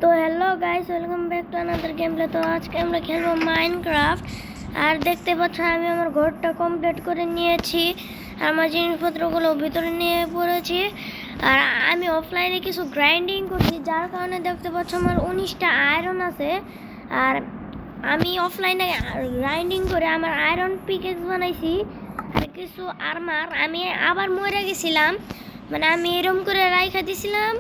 তো hello guys, welcome back to another game play. তো আজকে আমরা খেলবো মাইনক্রাফট। আর দেখতে পাচ্ছ আমি আমার ঘরটা কমপ্লিট করে নিয়েছি, আমার জিনিসপত্রগুলো ভিতরে নিয়ে পড়েছি। আর আমি অফলাইনে কিছু গ্রাইন্ডিং করছি, যার কারণে দেখতে পাচ্ছ আমার 19টা আয়রন আছে। আর আমি অফলাইনে গ্রাইন্ডিং করে আমার আয়রন পিকেক্স বানাইছি আর কিছু আর্মার। আমি আবার মরে গেছিলাম, মানে আমি এরম করে রাইখা দিছিলাম।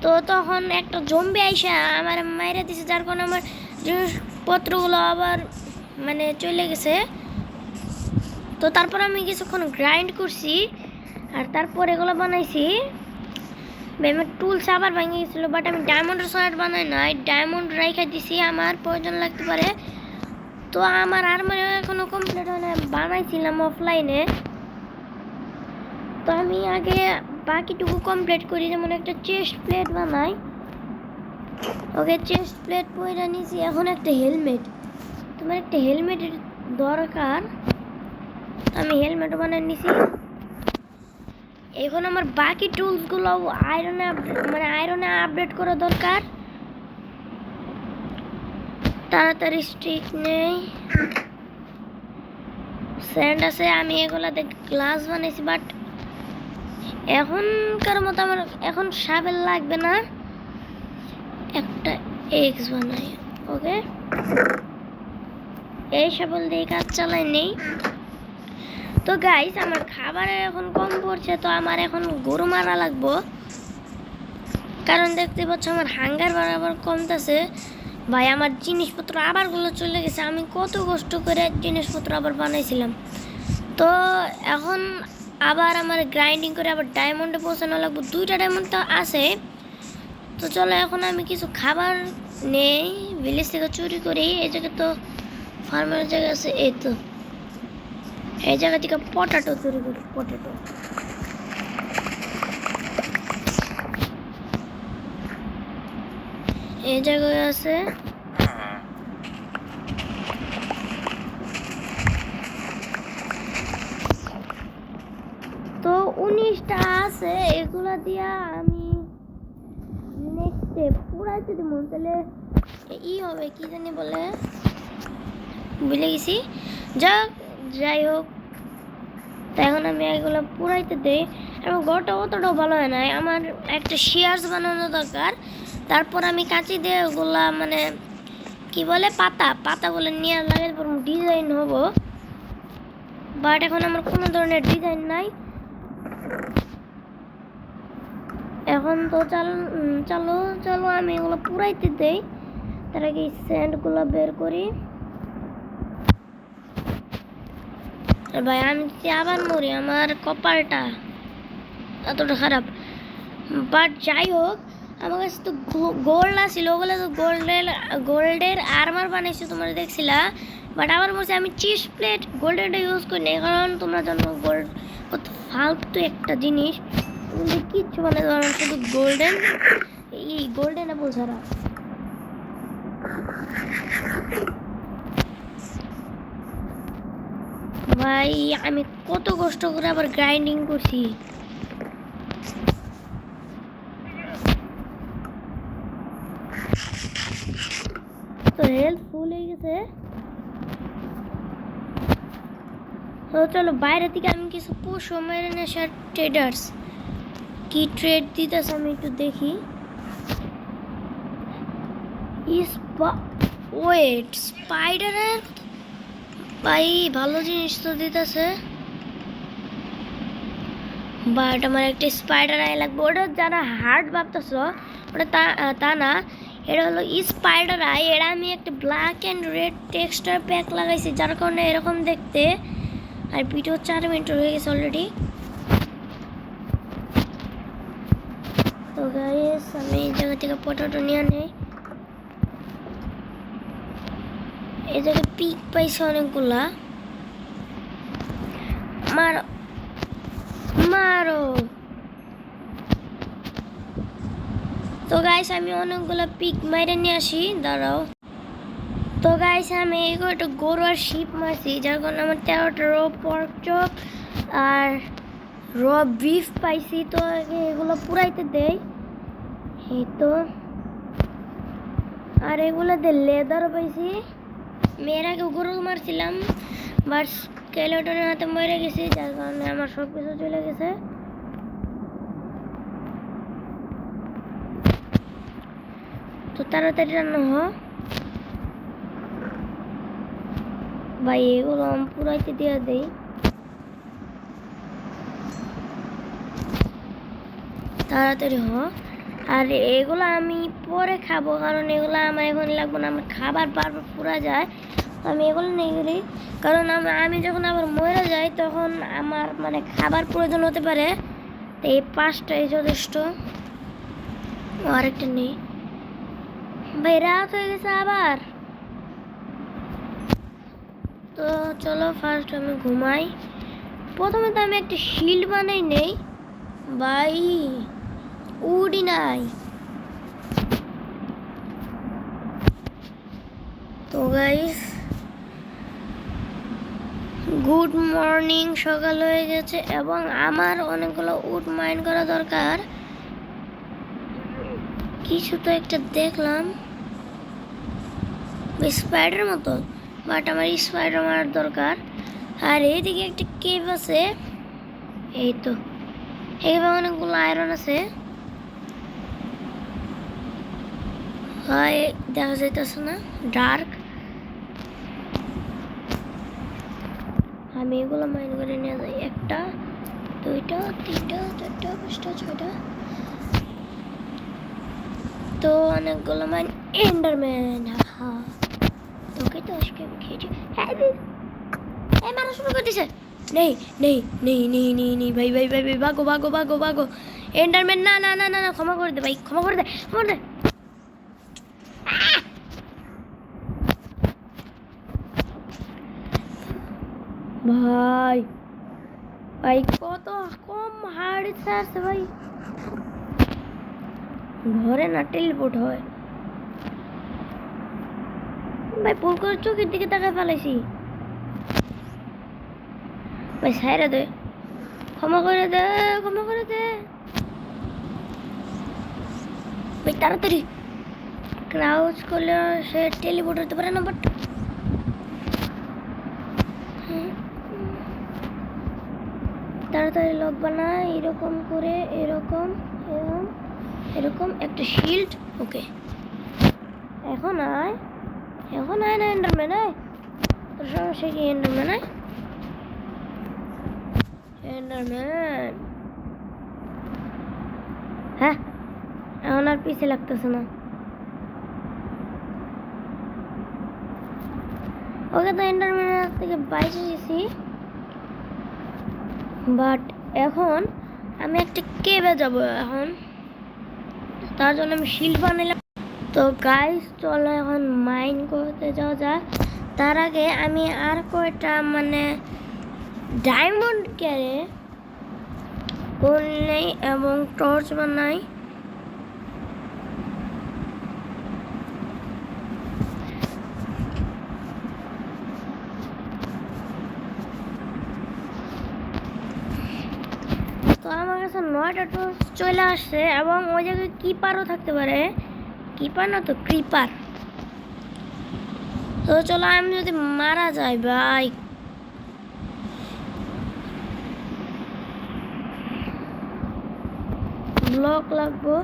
তো তখন একটা জম্বি আইসা আমার মাইরা দিছে, যার কারণে আমার জিনিসপত্রগুলো আবার মানে চলে গেছে। তো তারপর আমি কিছুক্ষণ গ্রাইন্ড করছি আর তারপর এগুলো বানাইছি। আমার টুলস আবার ভেঙে গেছিলো, বাট আমি ডায়মন্ডের শর্ট বানাই নাই, ডায়মন্ড রাইখা দিছি, আমার প্রয়োজন লাগতে পারে। তো আমার আর মানে এখনো কমপ্লিট হয় না, বানাইছিলাম অফলাইনে। তো আমি আগে বাকিটুকু কমপ্লিট করি, যেমন একটা চেস্ট প্লেট বানাই। ওকে, চেস্ট প্লেট পরে নিয়েছি। এখন একটা হেলমেট, তোমার একটা হেলমেটের দরকার, আমি হেলমেট বানিয়ে নিছি। এখন আমার বাকি টুলসগুলো আয়রনে আপডেট করা দরকার। তাড়াতাড়ি স্টিক নেই, স্যান্ড আছে, আমি এগুলাতে গ্লাস বানাইছি। বাট এখনকার মতো আমার এখন শাবেল লাগবে না, একটা এক্স বানাই। ওকে, এই শাবেল দিয়ে কাজ চালাই নেই। তো গাইস, আমার খাবারের এখন কম পড়ছে, তো আমার এখন গরু মারা লাগবো, কারণ দেখতে পাচ্ছ আমার হাঙ্গার বরাবর কমতেছে। ভাই আমার জিনিসপত্র আবারগুলো চলে গেছে, আমি কত কষ্ট করে জিনিসপত্র আবার বানাইছিলাম। তো এখন আবার আমার গ্রাইন্ডিং করে আবার ডায়মন্ডে পৌঁছানো লাগবে, 2টা ডায়মন্ড তো আছে। তো চলো এখন আমি কিছু খাবার নেই, ভিলেজ থেকে চুরি করি। এই জায়গায় তো ফার্মের জায়গা আছে, এই তো এই জায়গা থেকে পটাটো চুরি করি, পটাটো। এই জায়গায় আছে, তো 19টা আছে। এগুলা দিয়া আমি নেক্সট পুরাইতে দিব, তাহলে হবে কি জানি বলে, ভুলে গেছি। যাই হোক, তো এখন আমি এগুলো পুরাইতে দেই। এবং ঘরটা অতটাও ভালো হয় না, আমার একটা শেয়ার্স বানানো দরকার। তারপর আমি কাঁচি দিয়ে ওগুলা মানে কি বলে পাতাগুলো নিয়ে লাগাই ডিজাইন হবো। বাট এখন আমার কোনো ধরনের ডিজাইন নাই। এখন তো চলো আমি এগুলো পুরাইতে দেই। তার আগে স্যান্ডগুলো বের করি। ভাই আমি আবার মরি, আমার কপালটা এতটা খারাপ। বাট যাই হোক, আমার কাছে তো গোল্ড আসছিল, ওগুলো তো গোল্ডের আর্মার বানাইছি, তোমরা দেখছিলা। বাট আবার বলছি আমি চেস্ট প্লেট গোল্ডেনটা ইউজ করি না, কারণ তোমরা জানো গোল্ড কত ফালতু একটা জিনিস, কিচ্ছু বানাতে পারো না, শুধু গোল্ডেন অ্যাপল ছাড়া। ভাই আমি কত কষ্ট করে আবার গ্রাইন্ডিং করছি। তো হেলথ ফুল হয়ে গেছে। তো চলো বাইরে থেকে আমি কিছু পশু মেরে নেশা ট্রেডার্স কি ট্রেড দিতেছে আমি একটু দেখি। ওয়েট, স্পাইডারের ভাই ভালো জিনিস তো দিতেছে, বাট আমার একটা স্পাইডার আই লাগবে। ওটা যারা হার্ড ভাবতেছ ওটা তা না, এটা হলো স্পাইডার আই। এটা আমি একটা black and red texture pack লাগাইছি, যার কারণে এরকম দেখতে। আর ভিডিও 4 মিনিট হয়ে গেছে অলরেডি। তো গাইস আমি এই জায়গা থেকে পটাটো নিয়ে নেই। এই জায়গায় পিক পাইছে অনেকগুলা, মারো। তো গাইস আমি অনেকগুলা পিক মাইরে নিয়ে আসি, দাঁড়াও। তো গাইস আমি একটা গরু আর শিপ মারছি, যার কারণে আমার 13টা র পর্ক চপ আর র বিফ পাইছি। তো এগুলো পুরাইতে দেই। এই তো এগুলোতে লেদারও পাইছি। মেয়ের আগে গরু মারছিলাম, বাট স্কেলেটনের হাতে মরে গেছি, যার কারণে আমার সব কিছু চলে গেছে। তো তাড়াতাড়ি রান্না ভাই, এগুলো আমি পুরাইতে দিয়ে দেই। তাড়াতাড়ি আর এগুলো আমি পরে খাবো, কারণ এগুলো আমার এখন লাগবে না, আমার খাবার বারবার পুরা যায়। আমি এগুলো নিয়ে গেলি, কারণ আমি যখন আবার মরে যাই তখন আমার মানে খাবার প্রয়োজন হতে পারে। তো এই 5টাই যথেষ্ট। আরেকটা নেই ভাই, রাত হয়ে গেছে আবার। তো চলো ফার্স্ট আমি ঘুমাই। প্রথমে তো আমি একটা শিল্ড বানাই নেই ভাই, উডি নাই। তো গাইস, গুড মর্নিং, সকাল হয়ে গেছে এবং আমার অনেকগুলো উড মাইন করা দরকার। কিছু তো একটা দেখলাম স্পাইডার মতো, বাট আমার স্পাইডার মারার দরকার। আর এইদিকে একটা কেভ আছে, এই তো এইভাবে অনেকগুলো আয়রন আছে। হয় দেখা যাইতেছে না, ডার্ক। আমি এগুলো মাইন করে নিয়ে যাই, 1টা 2টা 3টা 4টা 5টা 6টা। তো অনেকগুলো মাইন। এন্ডারম্যান, তোকে তো আজকে আমি খেয়েছি। এই মারা শুরু করে দিছে। নেই নেই নেই নেই নেই নেই ভাই ভাই ভাই ভাই, ভাগো ভাগো ভাগো ভাগো। এন্ডারম্যান, না না না না না, ক্ষমা করে দে ভাই, ক্ষমা করে দে, ক্ষমা করে দে। ভাই ভাই কত কম হার্ড আছে ভাই, ঘরে না টেলিপোর্ট হয় ভাই। পুল করে চোখের দিকে তাকায় ফেলাইছি ভাই, সাইরা দে, ক্ষমা করে দে, ক্ষমা করে দে ভাই। তাড়াতাড়ি ক্রাউচ করলে সে টেলিপোর্ট হতে পারে না, বাট তাড়াতাড়ি লক বানা, এরকম করে, এরকম এরকম এরকম একটা শিল্ড। ওকে, এখন আয় না এন্ডারম্যান, আয়। তোর সমস্যা কি এন্ডারম্যান? আয় এন্ডারম্যান। হ্যাঁ, এখন আর পিছে লাগতেছে না। ওকে, তো এন্ডারম্যানের থেকে বাইরে গেছি, বাট এখন আমি একটা কেভে যাব। এখন তার জন্য আমি শিল্ড বানালাম। তো গাইস চলো এখন মাইন করতে যাওয়া যাক। তার আগে আমি আর কয়টা মানে ডায়মন্ড কেড়ে নেই এবং টর্চ বানাই। তো আমার কাছে 9টা টর্চ চলে আসছে এবং ওই জায়গায় কিপারও থাকতে পারে। কিপার না তো ক্রিপার। তো চলো, আমি যদি মারা যাই ভাই, ব্লক লাগবো।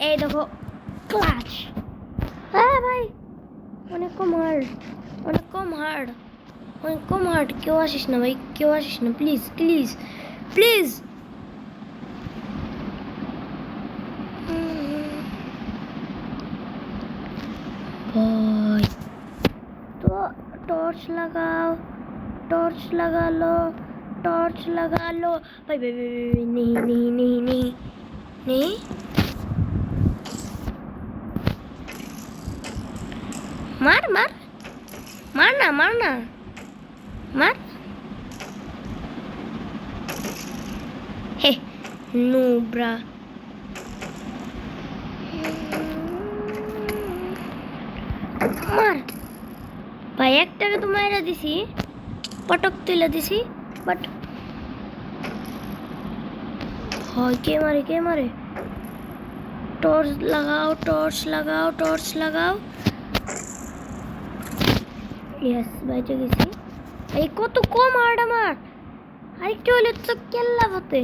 এই দেখো ক্লাচ। হ্যাঁ ভাই, অনেক কম হার্ড, অনেক কম হার্ড, অনেক কম হার্ড। কেউ আসিস না ভাই, কেউ আসিস না, প্লিজ প্লিজ প্লিজ। ভাই তো টর্চ লাগাও, টর্চ লাগালো, টর্চ লাগালো ভাই ভাই ভাই ভাই, নেই নেই নেই নেই নেই। মার মার মার না, মার না, মার। হে নুব্রা, মার ভাই। একটাকে তো মাইরা দিছি, পটক তুলে দিছি, বাট হয় কে মারে টর্চ লাগাও ইয়েস বাইচে গেছি এই কত কম হার্ট আমার আরেকটু হলে তো কেল্লা হতে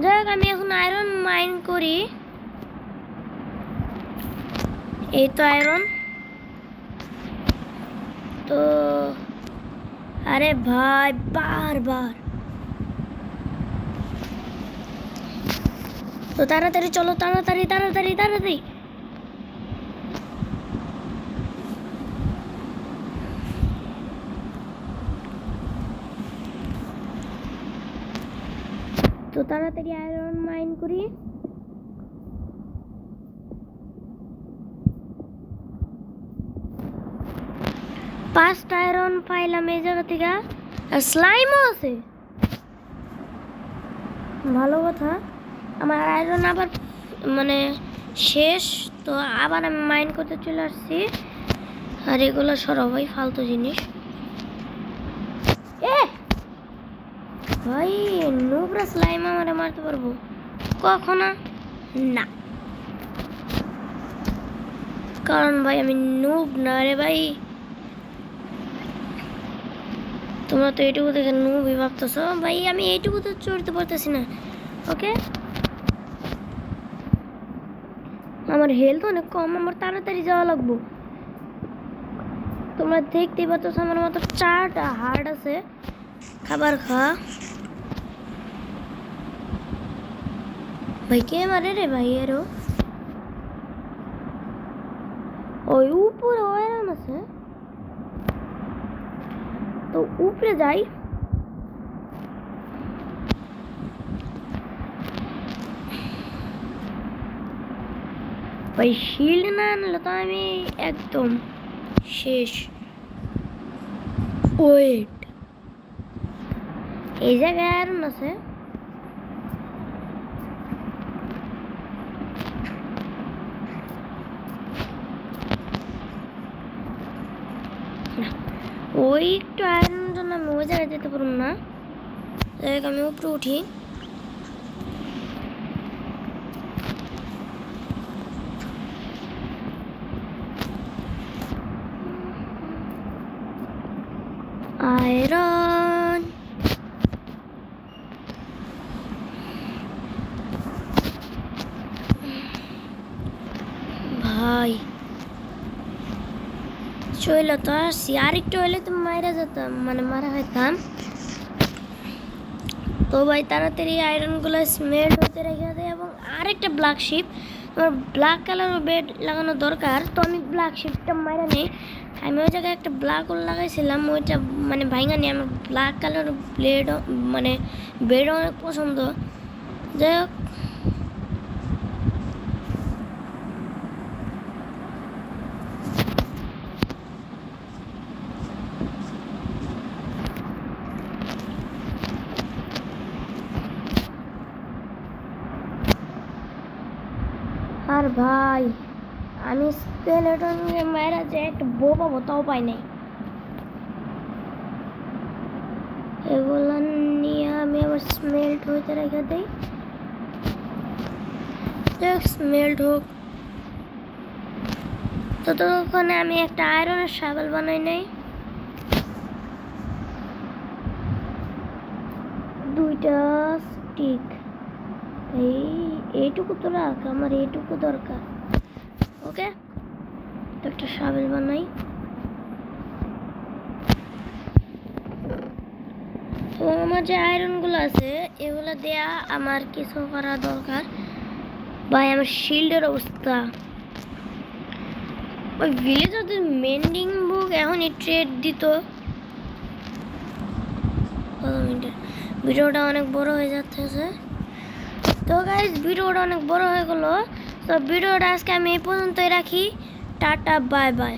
যাই হোক আমি এখন আয়রন মাইন করি এই তো আয়রন তো আরে ভাই বারবার তো তাড়াতাড়ি চলো তাড়াতাড়ি তো তাড়াতাড়ি আয়রন মাইন করি ফার্স্ট আয়রন পাইলাম এই জায়গা থেকে আর স্লাইমও আছে ভালো কথা আমার আয়রন আবার মানে শেষ তো আবার আমি মাইন করতে চলে আসছি আর এগুলো সবাই ফালতু জিনিস ভাই নুবরা স্লাইম আমারে মারতে পারবো কখনো না কারণ ভাই আমি নুব না রে ভাই তোমরা তো এইটুকু দেখে নুবই ভাবতেছো ভাই আমি এইটুকু তো চড়তে পারতেছি না ওকে আমার হেলথ অনেক কম আমার তাড়াতাড়ি যাওয়া লাগবো তোমরা দেখতেই পাচ্ছ আমার মতো 4টা হার্ট আছে খাবার খা ভাই কে মারে রে ভাই এরও ওই উপরে আয়রন আছে তো উপরে যাই ভাই শিল্ড না আনলে তো আমি একদম শেষ ওয়েট এই জায়গায় আয়রন আছে ওই একটু আয়রনের জন্য আমি ওই জায়গায় যেতে পারবো না আমি উপরে উঠি আয়রন ভাই চইল তো আসছি আরেকটু হলে তো মারা যেতাম মানে মারা হইতাম তো ভাই তাড়াতাড়ি আয়রনগুলো স্মেল্ট হতে রেখে দেয় এবং আরেকটা ব্ল্যাক শিপ আমার ব্ল্যাক কালারের বেড লাগানো দরকার তো আমি ব্ল্যাক শিপটা মারা নেই আমি ওই জায়গায় একটা ব্ল্যাক হোল লাগাইছিলাম ওইটা মানে ভাঙা নিয়ে আমার ব্ল্যাক কালার ব্লেড মানে বেড অনেক পছন্দ যাই হোক আর ভাই আমি স্কেলেটনকে মারা যে একটা বউ পাবো তাও পাই নাই এগুলো নিয়ে আমি আবার স্মেল্ট হইতে রেখে দিই স্মেল্ট হোক তো ততক্ষণে আমি একটা আয়রনের শাবল বানাই নাই 2টা স্টিক এইটুকু তো রাখ আমার এইটুকু দরকার ওকে তো একটা শাবল বানাই এবং আমার যে আয়রনগুলো আছে এগুলো দেয়া আমার কিছু করা দরকার ভাই আমার শিল্ডের অবস্থা ওই ভিলেজ ওদের মেন্ডিং বুক এখনই ট্রেড দিত ভিডিওটা অনেক বড় হয়ে যাচ্ছে তো গাইস ভিডিওটা অনেক বড় হয়ে গেল তো ভিডিওটা আজকে আমি এই পর্যন্তই রাখি টাটা বাই বাই